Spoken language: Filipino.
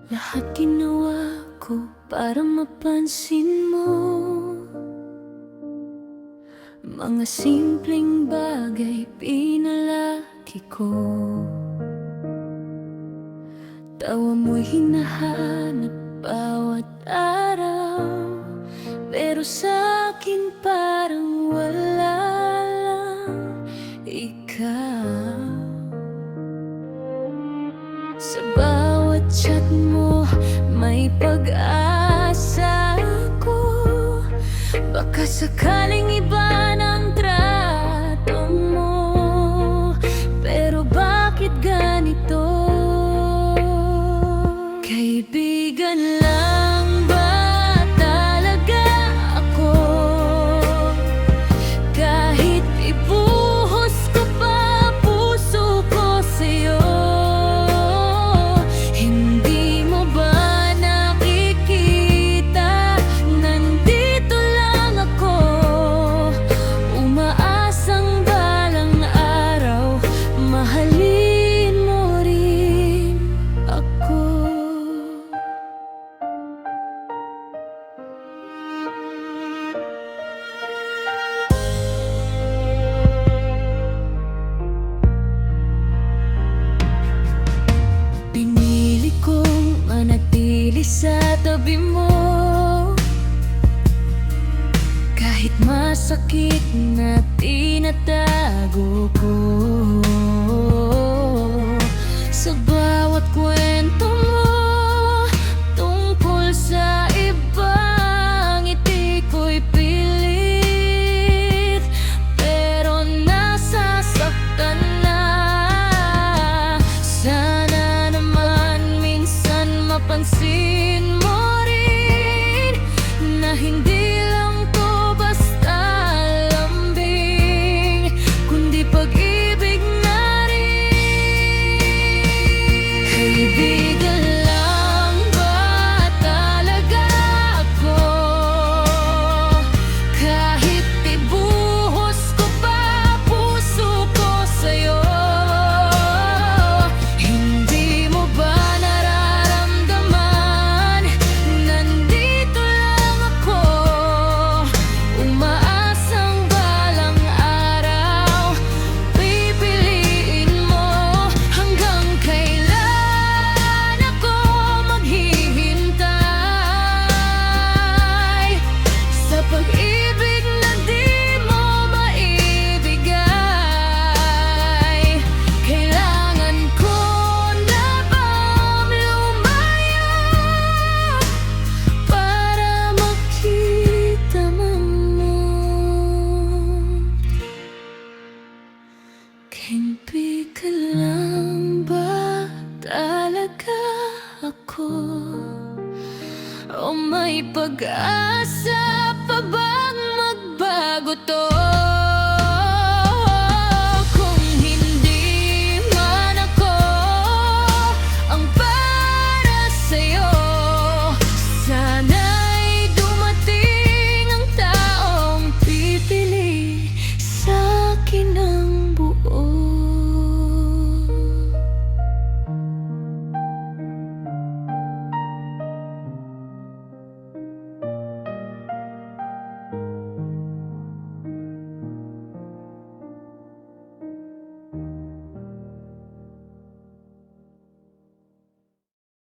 Lahat ginawa ko para mapansin mo. Mga simpleng bagay pinalaki ko. Tawa mo'y hinahanap bawat araw, pero sa'kin parang wala lang ikaw. Sa bawat chat mo may pag-asa ko. Baka sakaling iba ng trato mo, pero bakit ganito? Kaibigan lang ba talaga ako? Kahit ibuhos ko pa puso ko sa'yo, hindi mo ba nakikita? Nandito lang ako, umaasang balang araw mahalin mo rin ako. Pinili kong manatili sa tabi mo, kahit masakit na tinatago ko. Sa bawat kwento mo tungkol sa iba, ngiti ko'y pilit, pero nasasaktan na. Sana naman minsan mapansin mo rin na hindi lang to basta lambing, kundi pag-ibig na rin. Kaibigan lang ba talaga ako? Kahit ibuhos ko pa puso ko sa'yo, hindi mo ba nararamdaman? Nandito lang ako, umaasang balang araw pipiliin mo. Hanggang kailan ako maghihintay sa pag-ibig na di mo maibigay? Kailangan ko na bang lumayo para makita man mo? Kaibigan lang ba talaga ako? O may pag-asa pa bang magbago to?